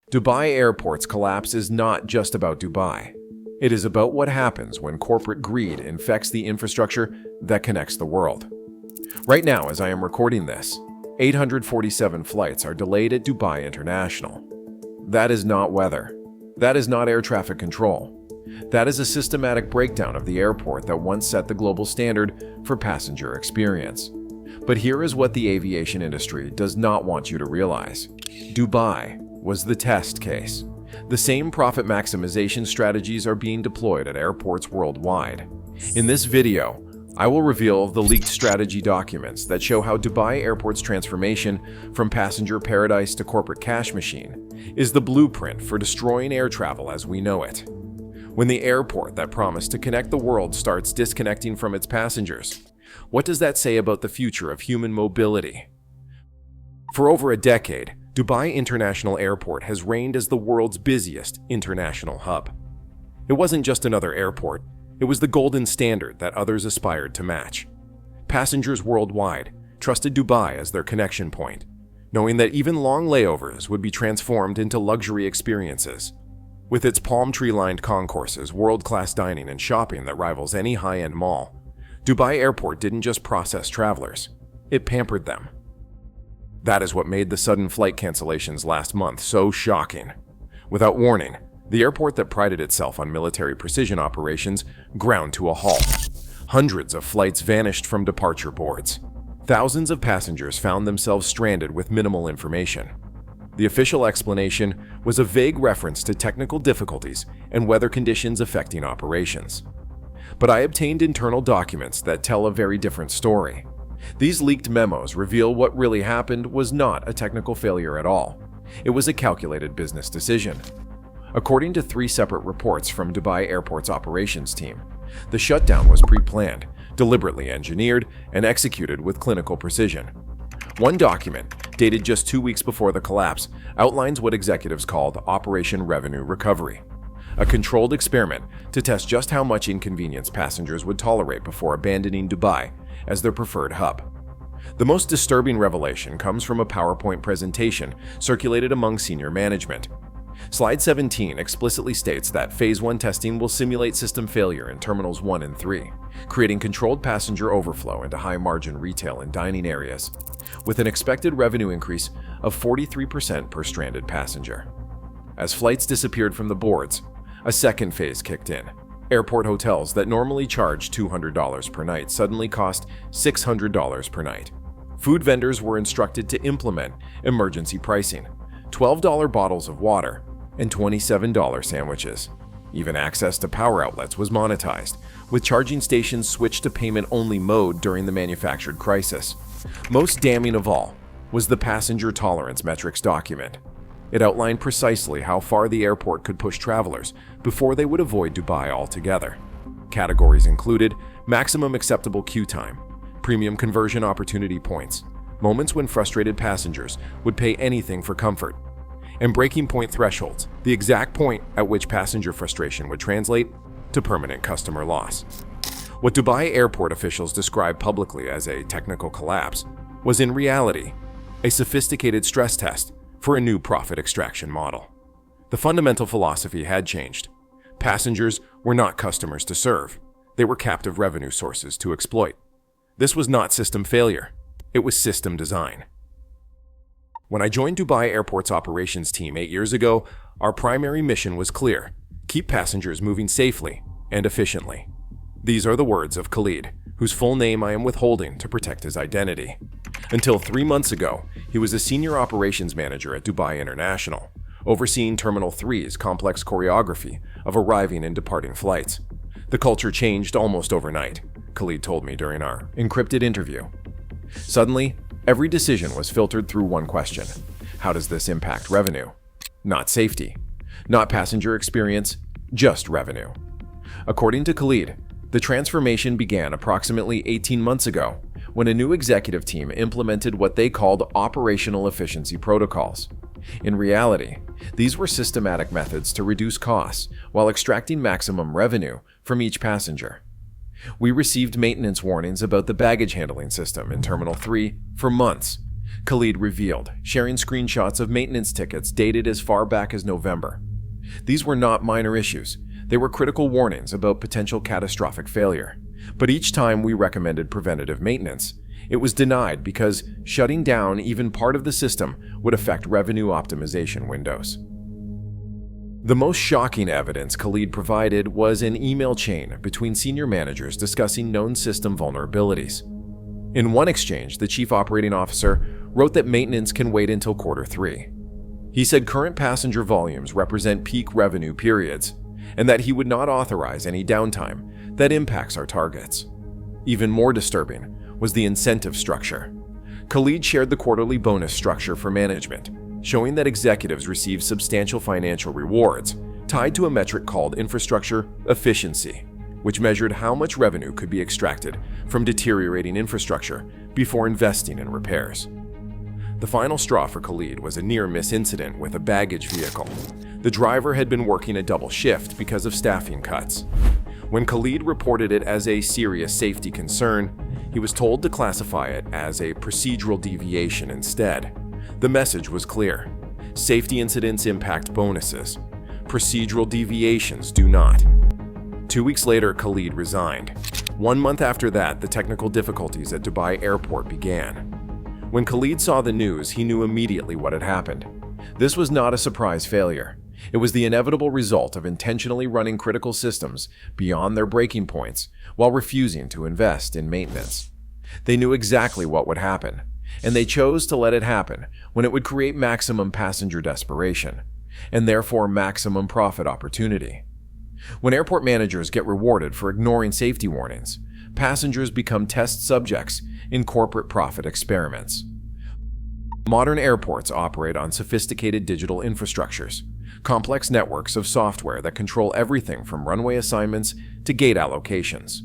Dubai Airport's collapse is not just about Dubai. It is about what happens when corporate greed infects the infrastructure that connects the world. Right now, as I am recording this, 847 flights are delayed at Dubai International. That is not weather. That is not air traffic control. That is a systematic breakdown of the airport that once set the global standard for passenger experience. But here is what the aviation industry does not want you to realize. Dubai was the test case. The same profit maximization strategies are being deployed at airports worldwide. In this video, I will reveal the leaked strategy documents that show how Dubai Airport's transformation from passenger paradise to corporate cash machine is the blueprint for destroying air travel as we know it. When the airport that promised to connect the world starts disconnecting from its passengers, what does that say about the future of human mobility? For over a decade, Dubai International Airport has reigned as the world's busiest international hub. It wasn't just another airport, it was the golden standard that others aspired to match. Passengers worldwide trusted Dubai as their connection point, knowing that even long layovers would be transformed into luxury experiences. With its palm tree-lined concourses, world-class dining, and shopping that rivals any high-end mall, Dubai Airport didn't just process travelers, it pampered them. That is what made the sudden flight cancellations last month so shocking. Without warning, the airport that prided itself on military precision operations ground to a halt. Hundreds of flights vanished from departure boards. Thousands of passengers found themselves stranded with minimal information. The official explanation was a vague reference to technical difficulties and weather conditions affecting operations. But I obtained internal documents that tell a very different story. These leaked memos reveal what really happened was not a technical failure at all. It was a calculated business decision. According to 3 separate reports from Dubai Airport's operations team, the shutdown was pre-planned, deliberately engineered, and executed with clinical precision. One document, dated just 2 weeks before the collapse, outlines what executives called Operation Revenue Recovery, a controlled experiment to test just how much inconvenience passengers would tolerate before abandoning Dubai as their preferred hub. The most disturbing revelation comes from a PowerPoint presentation circulated among senior management. Slide 17 explicitly states that Phase 1 testing will simulate system failure in Terminals 1 and 3, creating controlled passenger overflow into high-margin retail and dining areas, with an expected revenue increase of 43% per stranded passenger. As flights disappeared from the boards, a second phase kicked in. Airport hotels that normally charge $200 per night suddenly cost $600 per night. Food vendors were instructed to implement emergency pricing, $12 bottles of water, and $27 sandwiches. Even access to power outlets was monetized, with charging stations switched to payment-only mode during the manufactured crisis. Most damning of all was the passenger tolerance metrics document. It outlined precisely how far the airport could push travelers before they would avoid Dubai altogether. Categories included maximum acceptable queue time, premium conversion opportunity points, moments when frustrated passengers would pay anything for comfort, and breaking point thresholds, the exact point at which passenger frustration would translate to permanent customer loss. What Dubai Airport officials described publicly as a technical collapse was in reality a sophisticated stress test for a new profit extraction model. The fundamental philosophy had changed. Passengers were not customers to serve. They were captive revenue sources to exploit. This was not system failure. It was system design. When I joined Dubai Airport's operations team 8 years ago, our primary mission was clear: keep passengers moving safely and efficiently. These are the words of Khalid, whose full name I am withholding to protect his identity. Until 3 months ago, he was a senior operations manager at Dubai International, overseeing Terminal 3's complex choreography of arriving and departing flights. The culture changed almost overnight, Khalid told me during our encrypted interview. Suddenly, every decision was filtered through one question: how does this impact revenue? Not safety, not passenger experience, just revenue. According to Khalid, the transformation began approximately 18 months ago when a new executive team implemented what they called operational efficiency protocols. In reality, these were systematic methods to reduce costs while extracting maximum revenue from each passenger. We received maintenance warnings about the baggage handling system in Terminal 3 for months, Khalid revealed, sharing screenshots of maintenance tickets dated as far back as November. These were not minor issues. They were critical warnings about potential catastrophic failure. But each time we recommended preventative maintenance, it was denied because shutting down even part of the system would affect revenue optimization windows. The most shocking evidence Khalid provided was an email chain between senior managers discussing known system vulnerabilities. In one exchange, the chief operating officer wrote that maintenance can wait until Q3. He said current passenger volumes represent peak revenue periods, and that he would not authorize any downtime that impacts our targets. Even more disturbing was the incentive structure. Khalid shared the quarterly bonus structure for management, showing that executives receive substantial financial rewards tied to a metric called infrastructure efficiency, which measured how much revenue could be extracted from deteriorating infrastructure before investing in repairs. The final straw for Khalid was a near-miss incident with a baggage vehicle. The driver had been working a double shift because of staffing cuts. When Khalid reported it as a serious safety concern, he was told to classify it as a procedural deviation instead. The message was clear. Safety incidents impact bonuses. Procedural deviations do not. 2 weeks later, Khalid resigned. 1 month after that, the technical difficulties at Dubai Airport began. When Khalid saw the news, he knew immediately what had happened. This was not a surprise failure. It was the inevitable result of intentionally running critical systems beyond their breaking points while refusing to invest in maintenance. They knew exactly what would happen, and they chose to let it happen when it would create maximum passenger desperation, and therefore maximum profit opportunity. When airport managers get rewarded for ignoring safety warnings, passengers become test subjects in corporate profit experiments. Modern airports operate on sophisticated digital infrastructures, complex networks of software that control everything from runway assignments to gate allocations.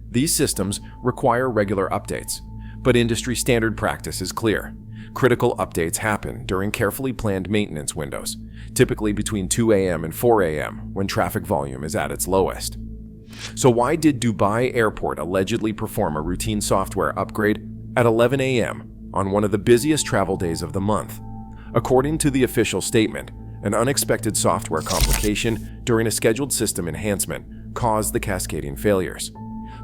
These systems require regular updates, but industry standard practice is clear. Critical updates happen during carefully planned maintenance windows, typically between 2 a.m. and 4 a.m. when traffic volume is at its lowest. So why did Dubai Airport allegedly perform a routine software upgrade at 11 a.m. on one of the busiest travel days of the month? According to the official statement, an unexpected software complication during a scheduled system enhancement caused the cascading failures.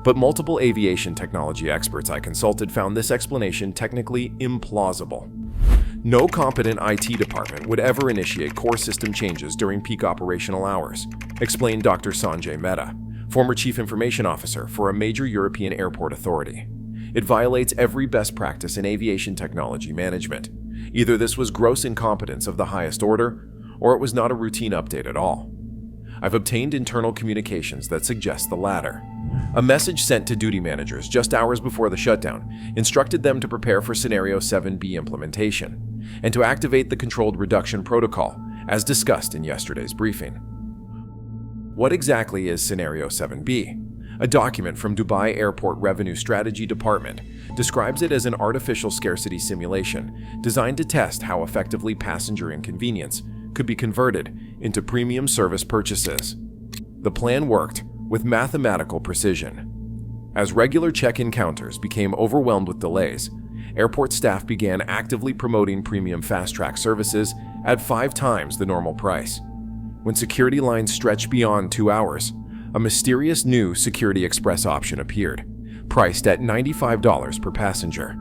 But multiple aviation technology experts I consulted found this explanation technically implausible. No competent IT department would ever initiate core system changes during peak operational hours, explained Dr. Sanjay Mehta, former chief information officer for a major European airport authority. It violates every best practice in aviation technology management. Either this was gross incompetence of the highest order, or it was not a routine update at all. I've obtained internal communications that suggest the latter. A message sent to duty managers just hours before the shutdown instructed them to prepare for Scenario 7B implementation and to activate the controlled reduction protocol, as discussed in yesterday's briefing. What exactly is Scenario 7B? A document from Dubai Airport Revenue Strategy Department describes it as an artificial scarcity simulation designed to test how effectively passenger inconvenience could be converted into premium service purchases. The plan worked with mathematical precision. As regular check-in counters became overwhelmed with delays, airport staff began actively promoting premium fast-track services at 5 times the normal price. When security lines stretched beyond 2 hours, a mysterious new Security Express option appeared, priced at $95 per passenger.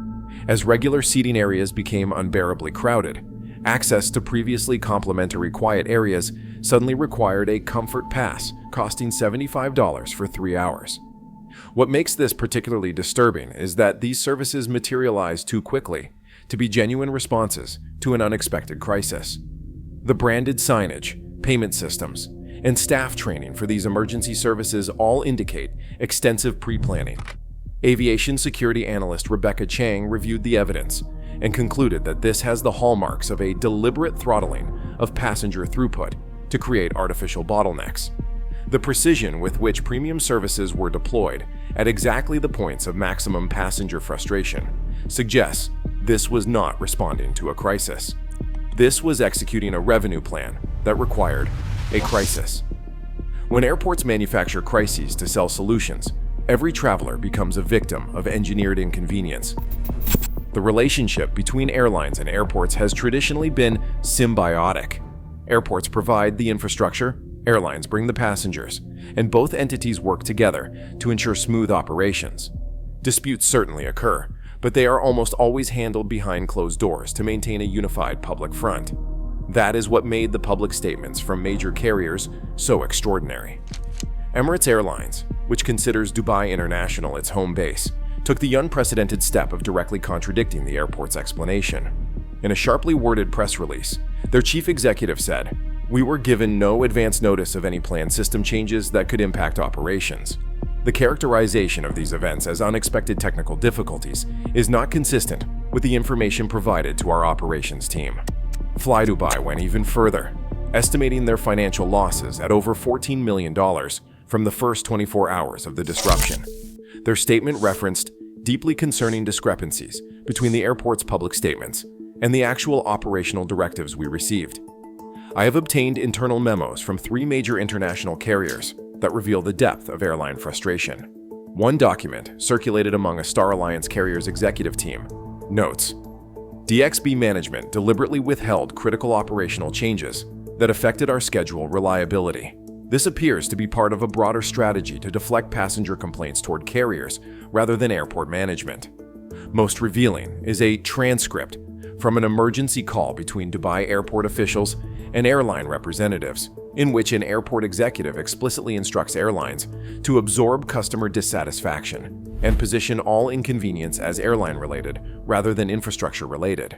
As regular seating areas became unbearably crowded, access to previously complimentary quiet areas suddenly required a comfort pass costing $75 for 3 hours. What makes this particularly disturbing is that these services materialize too quickly to be genuine responses to an unexpected crisis. The branded signage, payment systems, and staff training for these emergency services all indicate extensive pre-planning. Aviation security analyst Rebecca Chang reviewed the evidence and concluded that this has the hallmarks of a deliberate throttling of passenger throughput to create artificial bottlenecks. The precision with which premium services were deployed at exactly the points of maximum passenger frustration suggests this was not responding to a crisis. This was executing a revenue plan that required a crisis. When airports manufacture crises to sell solutions, every traveler becomes a victim of engineered inconvenience. The relationship between airlines and airports has traditionally been symbiotic. Airports provide the infrastructure, airlines bring the passengers, and both entities work together to ensure smooth operations. Disputes certainly occur, but they are almost always handled behind closed doors to maintain a unified public front. That is what made the public statements from major carriers so extraordinary. Emirates Airlines, which considers Dubai International its home base, took the unprecedented step of directly contradicting the airport's explanation. In a sharply worded press release, their chief executive said, "We were given no advance notice of any planned system changes that could impact operations." The characterization of these events as unexpected technical difficulties is not consistent with the information provided to our operations team. Fly Dubai went even further, estimating their financial losses at over $14 million from the first 24 hours of the disruption. Their statement referenced deeply concerning discrepancies between the airport's public statements and the actual operational directives we received. I have obtained internal memos from 3 major international carriers that reveal the depth of airline frustration. One document, circulated among a Star Alliance carrier's executive team, notes, "DXB management deliberately withheld critical operational changes that affected our schedule reliability. This appears to be part of a broader strategy to deflect passenger complaints toward carriers rather than airport management." Most revealing is a transcript from an emergency call between Dubai airport officials and airline representatives, in which an airport executive explicitly instructs airlines to absorb customer dissatisfaction and position all inconvenience as airline-related rather than infrastructure-related.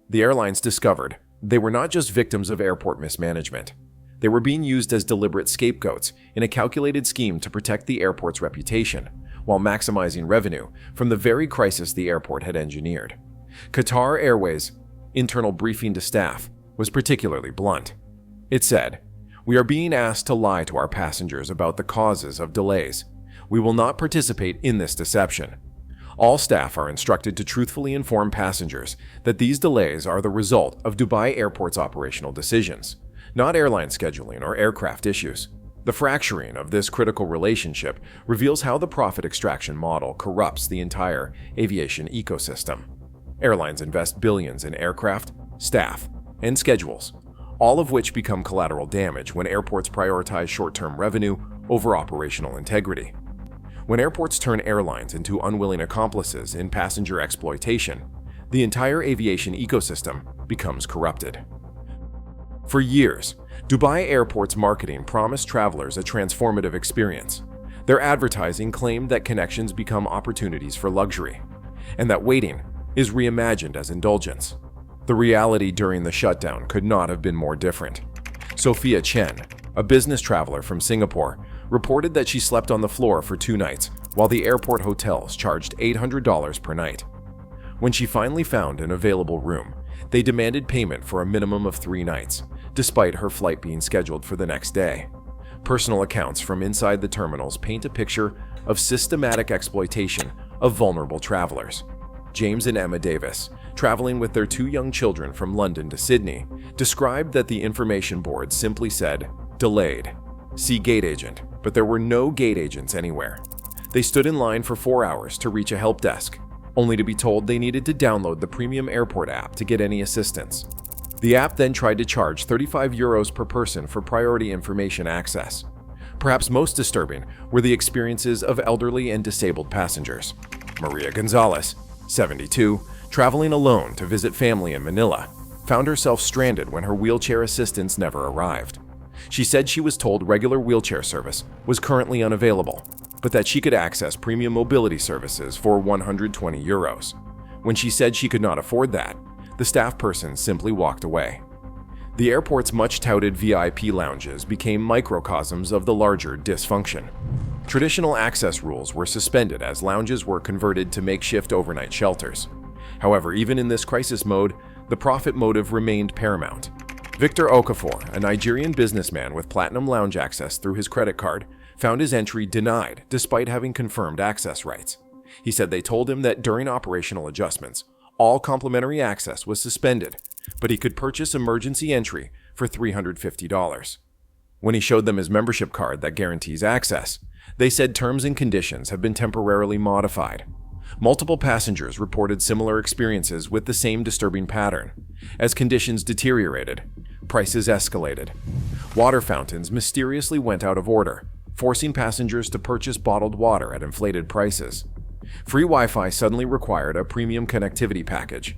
The airlines discovered they were not just victims of airport mismanagement. They were being used as deliberate scapegoats in a calculated scheme to protect the airport's reputation, while maximizing revenue from the very crisis the airport had engineered. Qatar Airways' internal briefing to staff was particularly blunt. It said, "We are being asked to lie to our passengers about the causes of delays. We will not participate in this deception. All staff are instructed to truthfully inform passengers that these delays are the result of Dubai Airport's operational decisions, not airline scheduling or aircraft issues." The fracturing of this critical relationship reveals how the profit extraction model corrupts the entire aviation ecosystem. Airlines invest billions in aircraft, staff, and schedules, all of which become collateral damage when airports prioritize short-term revenue over operational integrity. When airports turn airlines into unwilling accomplices in passenger exploitation, the entire aviation ecosystem becomes corrupted. For years, Dubai Airport's marketing promised travelers a transformative experience. Their advertising claimed that connections become opportunities for luxury, and that waiting is reimagined as indulgence. The reality during the shutdown could not have been more different. Sophia Chen, a business traveler from Singapore, reported that she slept on the floor for 2 nights while the airport hotels charged $800 per night. When she finally found an available room, they demanded payment for a minimum of 3 nights, despite her flight being scheduled for the next day. Personal accounts from inside the terminals paint a picture of systematic exploitation of vulnerable travelers. James and Emma Davis, traveling with their 2 young children from London to Sydney, described that the information board simply said, "Delayed. See gate agent," but there were no gate agents anywhere. They stood in line for 4 hours to reach a help desk, only to be told they needed to download the premium airport app to get any assistance. The app then tried to charge €35 per person for priority information access. Perhaps most disturbing were the experiences of elderly and disabled passengers. Maria Gonzalez, 72, traveling alone to visit family in Manila, found herself stranded when her wheelchair assistance never arrived. She said she was told regular wheelchair service was currently unavailable, but that she could access premium mobility services for €120. When she said she could not afford that, the staff person simply walked away. The airport's much-touted VIP lounges became microcosms of the larger dysfunction. Traditional access rules were suspended as lounges were converted to makeshift overnight shelters. However, even in this crisis mode, the profit motive remained paramount. Victor Okafor, a Nigerian businessman with platinum lounge access through his credit card, found his entry denied despite having confirmed access rights. He said they told him that during operational adjustments, all complimentary access was suspended, but he could purchase emergency entry for $350. When he showed them his membership card that guarantees access, they said terms and conditions have been temporarily modified. Multiple passengers reported similar experiences with the same disturbing pattern. As conditions deteriorated, prices escalated. Water fountains mysteriously went out of order, forcing passengers to purchase bottled water at inflated prices. Free Wi-Fi suddenly required a premium connectivity package.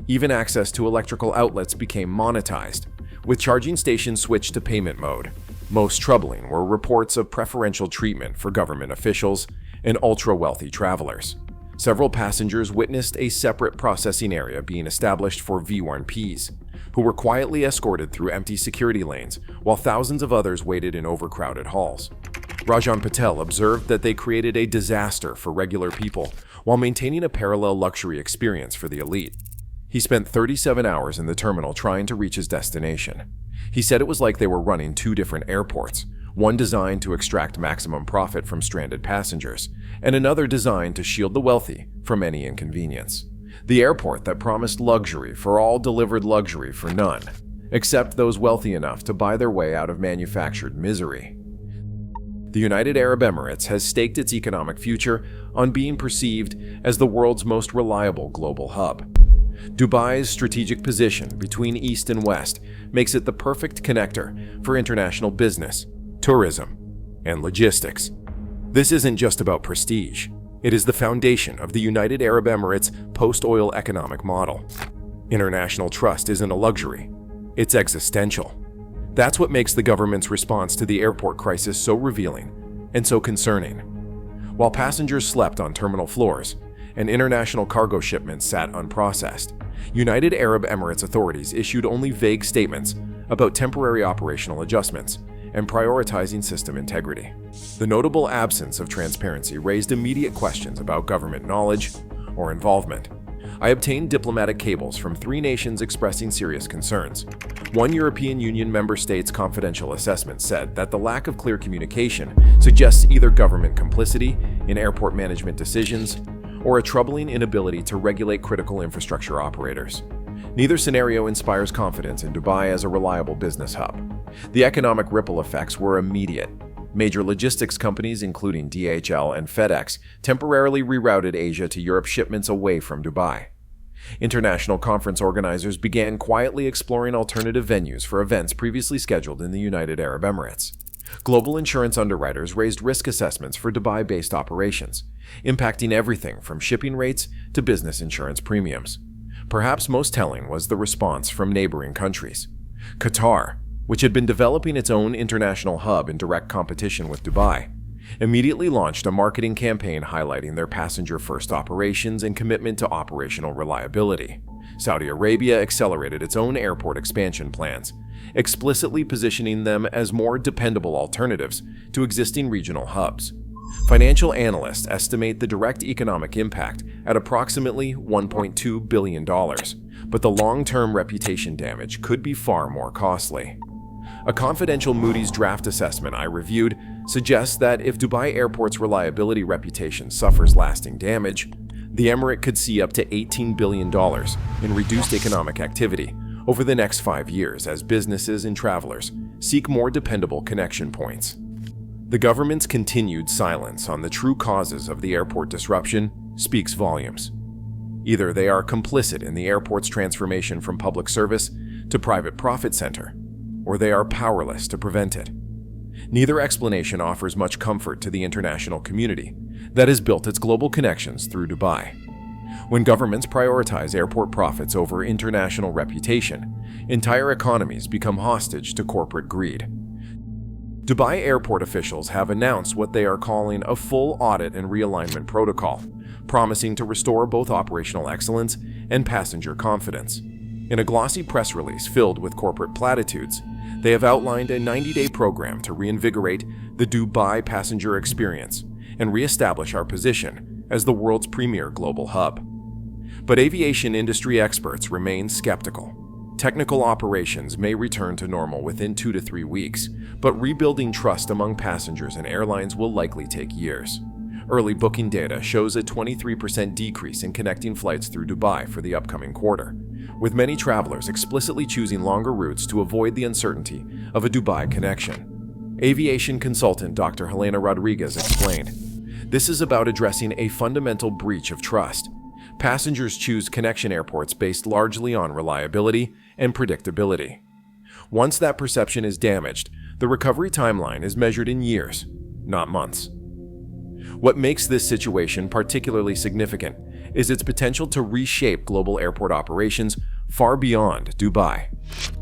Even access to electrical outlets became monetized, with charging stations switched to payment mode. Most troubling were reports of preferential treatment for government officials and ultra-wealthy travelers. Several passengers witnessed a separate processing area being established for V1Ps, who were quietly escorted through empty security lanes while thousands of others waited in overcrowded halls. Rajan Patel observed that they created a disaster for regular people while maintaining a parallel luxury experience for the elite. He spent 37 hours in the terminal trying to reach his destination. He said it was like they were running two different airports, one designed to extract maximum profit from stranded passengers, and another designed to shield the wealthy from any inconvenience. The airport that promised luxury for all delivered luxury for none, except those wealthy enough to buy their way out of manufactured misery. The United Arab Emirates has staked its economic future on being perceived as the world's most reliable global hub. Dubai's strategic position between East and West makes it the perfect connector for international business, tourism, and logistics. This isn't just about prestige. It is the foundation of the United Arab Emirates post-oil economic model. International trust isn't a luxury. It's existential. That's what makes the government's response to the airport crisis so revealing and so concerning. While passengers slept on terminal floors and international cargo shipments sat unprocessed, United Arab Emirates authorities issued only vague statements about temporary operational adjustments and prioritizing system integrity. The notable absence of transparency raised immediate questions about government knowledge or involvement. I obtained diplomatic cables from 3 nations expressing serious concerns. One European Union member state's confidential assessment said that the lack of clear communication suggests either government complicity in airport management decisions or a troubling inability to regulate critical infrastructure operators. Neither scenario inspires confidence in Dubai as a reliable business hub. The economic ripple effects were immediate. Major logistics companies, including DHL and FedEx, temporarily rerouted Asia to Europe shipments away from Dubai. International conference organizers began quietly exploring alternative venues for events previously scheduled in the United Arab Emirates. Global insurance underwriters raised risk assessments for Dubai-based operations, impacting everything from shipping rates to business insurance premiums. Perhaps most telling was the response from neighboring countries. Qatar, which had been developing its own international hub in direct competition with Dubai, immediately launched a marketing campaign highlighting their passenger-first operations and commitment to operational reliability. Saudi Arabia accelerated its own airport expansion plans, explicitly positioning them as more dependable alternatives to existing regional hubs. Financial analysts estimate the direct economic impact at approximately $1.2 billion, but the long-term reputation damage could be far more costly. A confidential Moody's draft assessment I reviewed suggests that if Dubai Airport's reliability reputation suffers lasting damage, the emirate could see up to $18 billion in reduced economic activity over the next 5 years as businesses and travelers seek more dependable connection points. The government's continued silence on the true causes of the airport disruption speaks volumes. Either they are complicit in the airport's transformation from public service to private profit center, or they are powerless to prevent it. Neither explanation offers much comfort to the international community that has built its global connections through Dubai. When governments prioritize airport profits over international reputation, entire economies become hostage to corporate greed. Dubai airport officials have announced what they are calling a full audit and realignment protocol, promising to restore both operational excellence and passenger confidence. In a glossy press release filled with corporate platitudes, they have outlined a 90-day program to reinvigorate the Dubai passenger experience and reestablish our position as the world's premier global hub. But aviation industry experts remain skeptical. Technical operations may return to normal within 2 to 3 weeks, but rebuilding trust among passengers and airlines will likely take years. Early booking data shows a 23% decrease in connecting flights through Dubai for the upcoming quarter, with many travelers explicitly choosing longer routes to avoid the uncertainty of a Dubai connection. Aviation consultant Dr. Helena Rodriguez explained, This is about addressing a fundamental breach of trust. Passengers choose connection airports based largely on reliability and predictability. Once that perception is damaged, the recovery timeline is measured in years, not months. What makes this situation particularly significant is its potential to reshape global airport operations far beyond Dubai.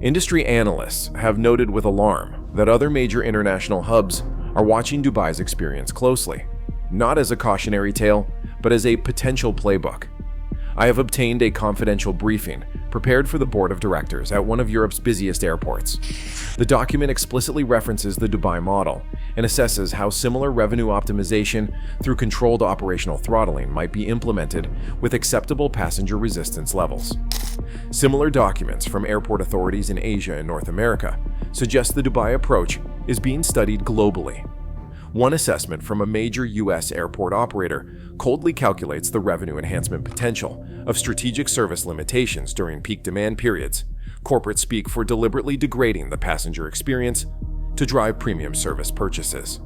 Industry analysts have noted with alarm that other major international hubs are watching Dubai's experience closely, not as a cautionary tale, but as a potential playbook. I have obtained a confidential briefing prepared for the board of directors at one of Europe's busiest airports. The document explicitly references the Dubai model and assesses how similar revenue optimization through controlled operational throttling might be implemented with acceptable passenger resistance levels. Similar documents from airport authorities in Asia and North America suggest the Dubai approach is being studied globally. One assessment from a major U.S. airport operator coldly calculates the revenue enhancement potential of strategic service limitations during peak demand periods, corporate speak for deliberately degrading the passenger experience to drive premium service purchases.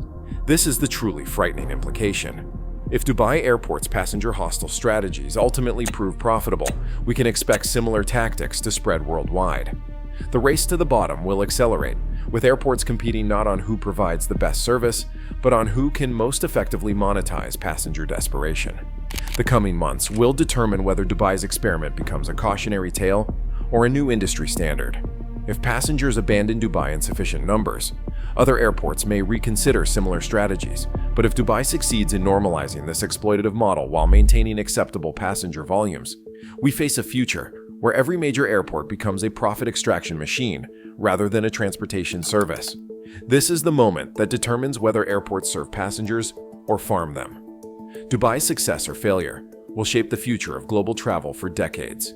This is the truly frightening implication. If Dubai Airport's passenger-hostile strategies ultimately prove profitable, we can expect similar tactics to spread worldwide. The race to the bottom will accelerate, with airports competing not on who provides the best service, but on who can most effectively monetize passenger desperation. The coming months will determine whether Dubai's experiment becomes a cautionary tale or a new industry standard. If passengers abandon Dubai in sufficient numbers, other airports may reconsider similar strategies, but if Dubai succeeds in normalizing this exploitative model while maintaining acceptable passenger volumes, we face a future where every major airport becomes a profit extraction machine rather than a transportation service. This is the moment that determines whether airports serve passengers or farm them. Dubai's success or failure will shape the future of global travel for decades.